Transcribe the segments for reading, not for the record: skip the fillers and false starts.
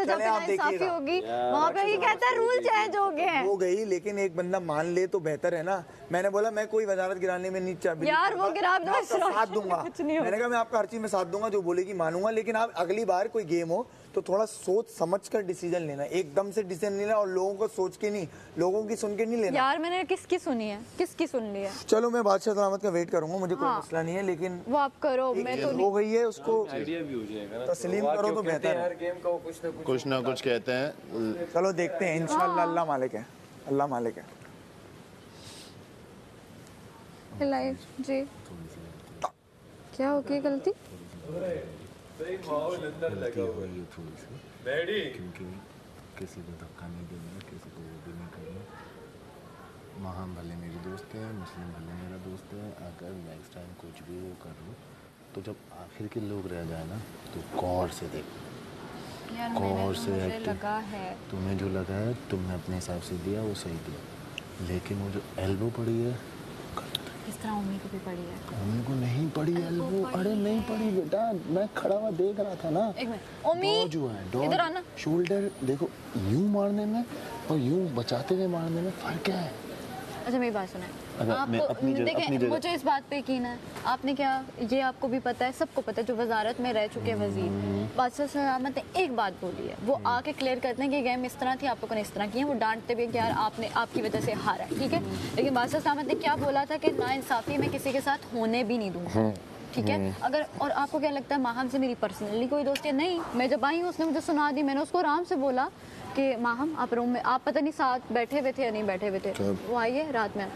जहाँ पे नाइंसाफी होगी वहाँ पे ये कहता है रूल चेंज हो गए हैं। हो गई, लेकिन एक बंदा मान ले तो बेहतर है ना। मैंने बोला मैं कोई वजारत गिराने में नहीं चाहती यार, वो गिरा दो, साथ दूंगा। कुछ नहीं होगा। मैंने कहा मैं आपका हर चीज में साथ दूंगा, जो बोलेगी मानूंगा, लेकिन आप अगली बार कोई गेम हो तो थोड़ा सोच समझ कर डिसीजन लेना, एकदम से डिसीजन लेना और लोगों को सोच के नहीं, लोगों की सुन के नहीं लेना। यार मैंने किसकी सुनी है, किसकी सुन ली है? चलो मैं बादशाह सलामत का वेट करूंगा, मुझे कोई मसला नहीं है, लेकिन वो आप करो, मैं तो हो गई है उसको आइडिया भी हो जाएगा ना, तस्लीम करो तो बेहतर है। हर गेम का वो कुछ ना कुछ कहते हैं। चलो देखते हैं, इंशाल्लाह अल्लाह मालिक है, अल्लाह मालिक है। जी क्या हो गई गलती? क्योंकि किसी को धक्का नहीं देना, किसी को वो भी नहीं करना। महान भले मेरी दोस्त है, मुस्लिम भले मेरा दोस्त है। अगर नेक्स्ट टाइम कुछ भी वो करो तो जब आखिर के लोग रह जाए ना तो गौर से देखो, गौर से लगा है तुम्हें जो लगा है तुमने अपने हिसाब से दिया, वो सही दिया, लेकिन वो जो एल्बो पड़ी है इस तरह उम्मी को भी पड़ी है। उम्मी को नहीं पड़ी एल्बो। अरे नहीं पड़ी बेटा, मैं खड़ा हुआ देख रहा था ना। एक मिनट, उम्मी जो है इधर आना। शोल्डर देखो, यूं मारने में और यूं बचाते हुए मारने में फर्क क्या है? अच्छा मेरी बात सुने, अपनी देखें मुझे इस बात पे यकीन है, आपने क्या, ये आपको भी पता है, सबको पता है, जो वजारत में रह चुके हैं वजीर बादशाह सलामत ने एक बात बोली है, वो आके क्लियर करते हैं कि गेम इस तरह थी, आप लोगों ने इस तरह की है। वो डांटते भी हैं कि यार आपने, आपकी वजह से हारा है, ठीक है, लेकिन बादशाह सलामत ने क्या बोला था कि नाइंसाफी मैं किसी के साथ होने भी नहीं दूंगा, ठीक है। अगर, और आपको क्या लगता है माहम से मेरी पर्सनली कोई दोस्ती नहीं? मैं जब आई हूँ उसने मुझे सुना दी, मैंने उसको आराम से बोला कि माहम आप रूम में, आप पता नहीं साथ बैठे हुए थे या नहीं बैठे हुए थे, वो आई है रात में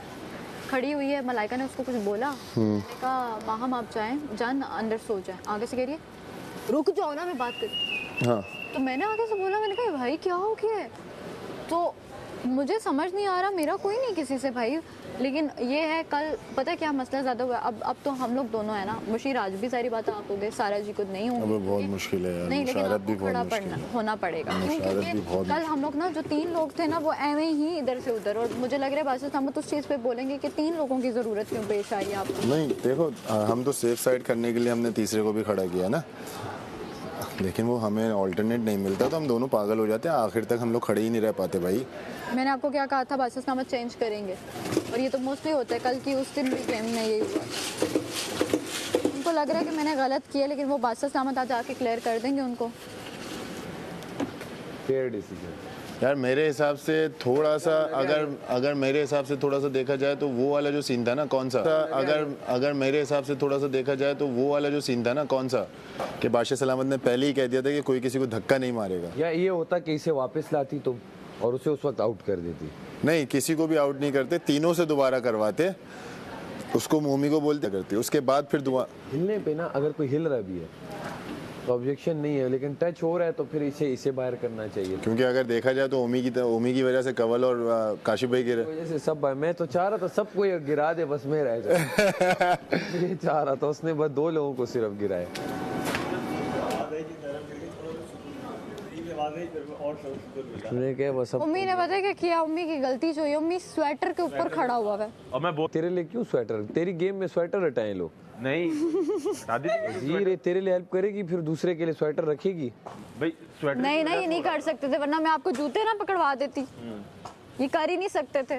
खड़ी हुई है, मलाइका ने उसको कुछ बोला, कहा माहम आप जान अंदर सो जाए, आगे से कह रही है रुक जाओ ना मैं बात कर। हाँ। तो मैंने आगे से बोला, मैंने कहा भाई क्या हो गया है? तो मुझे समझ नहीं आ रहा, मेरा कोई नहीं किसी से भाई, लेकिन ये है कल पता है क्या मसला ज़्यादा हुआ। अब तो हम लोग दोनों है ना, मुशीर आज भी सारी बात आप हो गए, सारा जी को नहीं होंगे, बहुत मुश्किल है यार, नहीं, लेकिन मुशारत भी आपको बहुत खड़ा मुश्किल है। होना पड़ेगा, क्योंकि कल हम लोग ना जो 3 लोग थे ना वो एवं ही इधर से उधर, और मुझे लग रहा है बादशाह साहब उस चीज़ पे बोलेंगे कि 3 लोगों की ज़रूरत क्यों पेश आई आपको। नहीं देखो, हम तो सेफ साइड करने के लिए हमने तीसरे को भी खड़ा किया ना, लेकिन वो हमें ऑल्टरनेट नहीं मिलता तो हम दोनों पागल हो जाते हैं, आखिर तक हम लोग खड़े ही नहीं रह पाते भाई। मैंने आपको क्या कहा था, बादशाह साहब चेंज करेंगे, और ये तो मोस्टली होता है, कल की उस दिन भी गेम में यही हुआ। उनको लग रहा है कि मैंने गलत किया, लेकिन वो बादशाह साहब आज आके क्लियर कर देंगे उनको। फेयर डिसीजन यार मेरे हिसाब से थोड़ा सा, अगर मेरे हिसाब से थोड़ा सा देखा जाए तो वो वाला जो सीन था ना, कौन सा, अगर मेरे हिसाब से थोड़ा सा देखा जाए तो वो वाला जो सीन था ना, कौन सा, कि बादशाह सलामत ने पहले ही कह दिया था कि कोई किसी को धक्का नहीं मारेगा, या ये होता कि इसे वापस लाती तुम और उसे उस वक्त आउट कर देती? नहीं किसी को भी आउट नहीं करते, तीनों से दोबारा करवाते, उसको मोमी को बोलते करती, उसके बाद फिर दुआ हिलने पे ना, अगर कोई हिल रहा भी है तो ऑब्जेक्शन नहीं है, लेकिन टच हो रहा है तो फिर इसे बाहर करना चाहिए, क्योंकि अगर देखा जाए तो ओमी की वजह से कंवल और काशिफ भाई गिरे, वजह से सब। मैं तो चाह रहा था सबको ये गिरा दे, बस मैं रह जाए ये चाह रहा था, उसने बस 2 लोगों को सिर्फ गिराया। उम्मी ने पता क्या किया, उम्मी की गलती जो है, उम्मी स्वेटर के ऊपर खड़ा हुआ है। और मैं तेरे लिए क्यों स्वेटर, तेरी गेम में स्वेटर हटाए लोग? नहीं जी तेरे लिए हेल्प करेगी, फिर दूसरे के लिए स्वेटर रखेगी भाई, स्वेटर नहीं ये नहीं कर सकते थे, वरना मैं आपको जूते ना पकड़वा देती, ये कर ही नहीं सकते थे।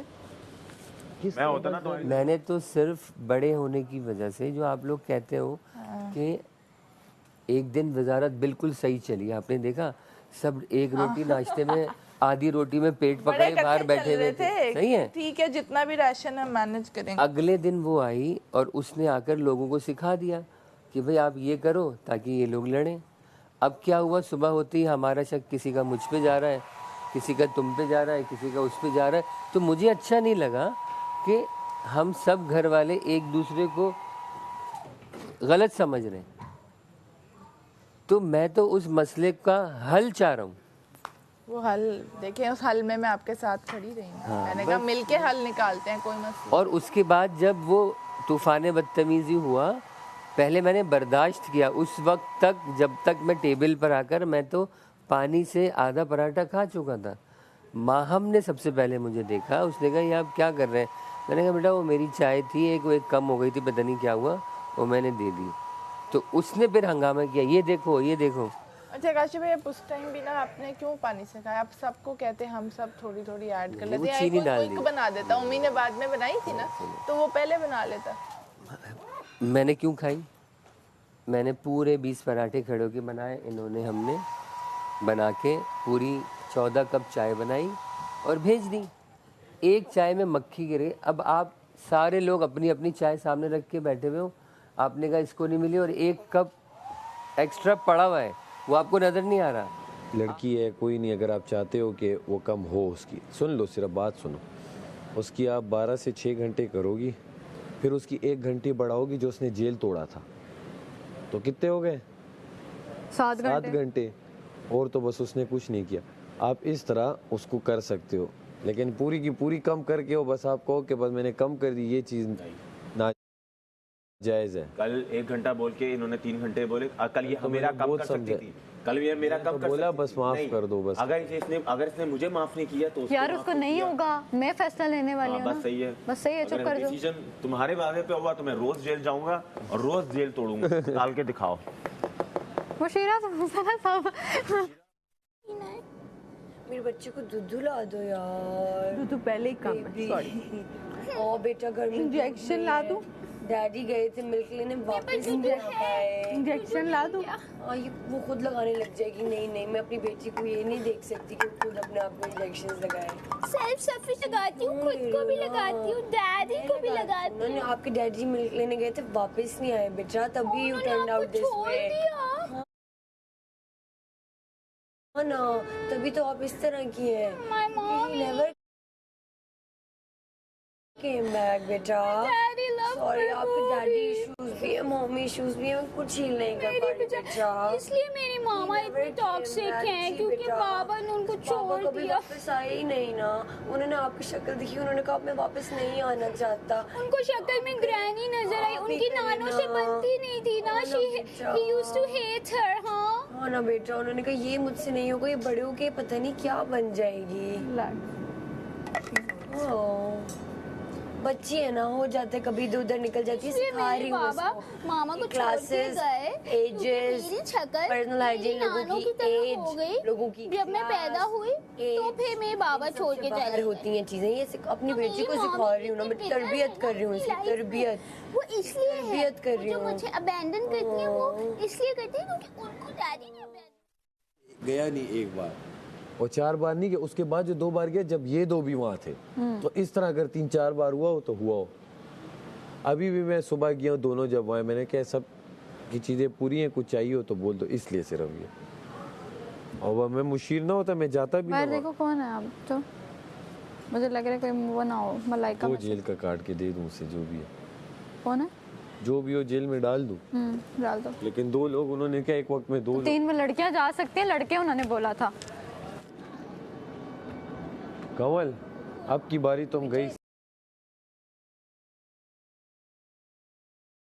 मैं होता ना तो मैंने तो सिर्फ बड़े होने की वजह से, जो आप लोग कहते हो कि एक दिन वजारत बिल्कुल सही चली, आपने देखा सब एक रोटी नाश्ते में, आधी रोटी में पेट पकड़े बाहर बैठे हुए थे, सही है, ठीक है जितना भी राशन है मैनेज करेंगे। अगले दिन वो आई और उसने आकर लोगों को सिखा दिया कि भाई आप ये करो ताकि ये लोग लड़ें। अब क्या हुआ, सुबह होती ही हमारा शक किसी का मुझ पे जा रहा है, किसी का तुम पे जा रहा है, किसी का उस पे जा रहा है, तो मुझे अच्छा नहीं लगा कि हम सब घर वाले एक दूसरे को गलत समझ रहे हैं। तो मैं तो उस मसले का हल चाह रहा हूँ। वो हल देखें, उस हल में मैं आपके साथ खड़ी रही हूँ, मैंने कहा मिलके हल निकालते हैं, कोई मसला। और उसके बाद जब वो तूफान बदतमीजी हुआ, पहले मैंने बर्दाश्त किया उस वक्त तक, जब तक मैं टेबल पर आकर, मैं तो पानी से आधा पराठा खा चुका था। माहम ने सबसे पहले मुझे देखा, उसने कहा ये आप क्या कर रहे हैं? मैंने कहा बेटा वो मेरी चाय थी, एक कम हो गई थी, पता नहीं क्या हुआ, वो मैंने दे दी। तो उसने फिर हंगामा किया, ये देखो ये देखो। अच्छा काशी भाई, अब उस टाइम भी ना आपने क्यों पानी से खाया? आप सबको कहते हैं हम सब थोड़ी थोड़ी ऐड कर लेते हैं, चीनी डाल कोई बना देता। उम्मी ने बाद में बनाई थी ना, तो वो पहले बना लेता। मैंने क्यों खाई? मैंने पूरे 20 पराठे खड़े होके बनाए, इन्होंने हमने बना के पूरी 14 कप चाय बनाई और भेज दी। एक चाय में मक्खी गिर गई। अब आप सारे लोग अपनी अपनी चाय सामने रख के बैठे हुए हो, आपने कहा इसको नहीं मिली और एक कप एक्स्ट्रा पड़ा हुआ है, वो आपको नज़र नहीं आ रहा। लड़की है कोई नहीं, अगर आप चाहते हो कि वो कम हो उसकी, सुन लो, सिर्फ बात सुनो, उसकी आप 12 से 6 घंटे करोगी, फिर उसकी 1 घंटे बढ़ाओगी जो उसने जेल तोड़ा था, तो कितने हो गए? 7 7 घंटे। और तो बस उसने कुछ नहीं किया। आप इस तरह उसको कर सकते हो, लेकिन पूरी की पूरी कम करके हो बस आप कहो कि बस मैंने कम कर दी, ये चीज़ ना जायज़ है। कल 1 घंटा बोल के इन्होंने 3 घंटे बोले। कल ये मेरा कम कर सकती थी, कल ये मेरा कम कर बोला सकती बस थी। माफ नहीं, कर दो बस। अगर इसने मुझे माफ नहीं किया तो यार उसको नहीं होगा, मैं फैसला लेने वाली हूँ ना। बस सही है, बस सही है, चुप कर दो। डिसीजन तुम्हारे बारे पे हुआ तो मैं रोज जेल जाऊंगा और रोज जेल तोड़ूंगा। डाल के दिखाओ। मुशीरा तो सब मेरे बच्चे को दूध ला दो यार। दूध पहले ही कम है, सॉरी। ओ बेटा घर में इंजेक्शन ला दूं? डैडी गए थे मिल्क लेने, वापस नहीं आ पाए। इंजेक्शन ला दूं? हाँ, ये वो खुद लगाने लग जाएगी। नहीं नहीं, मैं अपनी बेटी को ये नहीं देख सकती कि वो खुद अपने आप को इंजेक्शन लगाए। सेल्फ सफिशिएंट लगाती हूँ, खुद को भी लगाती हूँ, डैडी को भी लगाती हूँ। उन्होंने आपके डैडी मिल्क लेने गए थे, वापस नहीं आए बेटा, तभी U turn out this way. हाँ ना, तभी तो आप इस तरह की हैं। My mom never came back बेटा। Daddy love सॉरी, my आपके डैडी mommy. इश्यूज भी है, मम्मी इश्यूज भी है, मैं कुछ ही नहीं कर पा रही बेटा। इसलिए मेरी मामा इतनी टॉक्सिक हैं क्योंकि बाबा ने उनको पापा छोड़ कभी दिया। वापस आए ही नहीं ना। उन्होंने आपकी शक्ल देखी, उन्होंने कहा मैं वापस नहीं आना चाहता। उनको शक्ल में ग्रैनी नजर आई, उनकी नानों से बनती नहीं थी ना। He used to hate her, हाँ। हाँ ना बेटा, उन्होंने कहा ये मुझसे नहीं होगा, ये बड़े होके पता नहीं क्या बन जाएगी। ओह, बच्ची है ना, हो जाते कभी इधर उधर निकल जाती है। सिखा रही हूँ बाबा उसको। मामा को क्लासेस, एजेस, पर्सनल हाइजीन, लोगों की एज, लोगों की जब मैं पैदा हुई तो फिर मेरे बाबा छोड़ के बाहर चले होती हैं चीजें। ये अपनी बेटी को सिखा रही हूँ ना, मैं तरबियत कर रही हूँ इसकी, तरबियत। वो इसलिए है तरबियत कर रही जो हूँ। मुझे अबैंडन करती है, वो इसलिए करती है क्योंकि उनको डैडी ने abandon गया नहीं एक बार और 4 बार नहीं गया, उसके बाद जो 2 बार गया जब ये 2 भी वहाँ थे, तो इस तरह अगर 3-4 बार हुआ हो तो हुआ हो। अभी भी मैं सुबह गया हूँ, दोनों जब वहाँ, मैंने कहा सब की चीज़ें पूरी हैं, कुछ चाहिए हो तो बोल दो, इसलिए सिर्फ ये। और वह मैं मुशीर ना होता मैं जाता भी बाहर ना। देखो कौन है आप, तो मुझे लग रहा है कोई वो ना हो, मलाइका वो में से। जेल का काट के दे दूँ उसे, जो भी है, कौन है? जो भी हो जेल में डाल दूँ। डाल दो। लेकिन 2 लोग, उन्होंने क्या एक वक्त में 2 3 में लड़कियां जा सकती हैं, लड़के उन्होंने बोला था। कंवल अब की बारी तुम गई।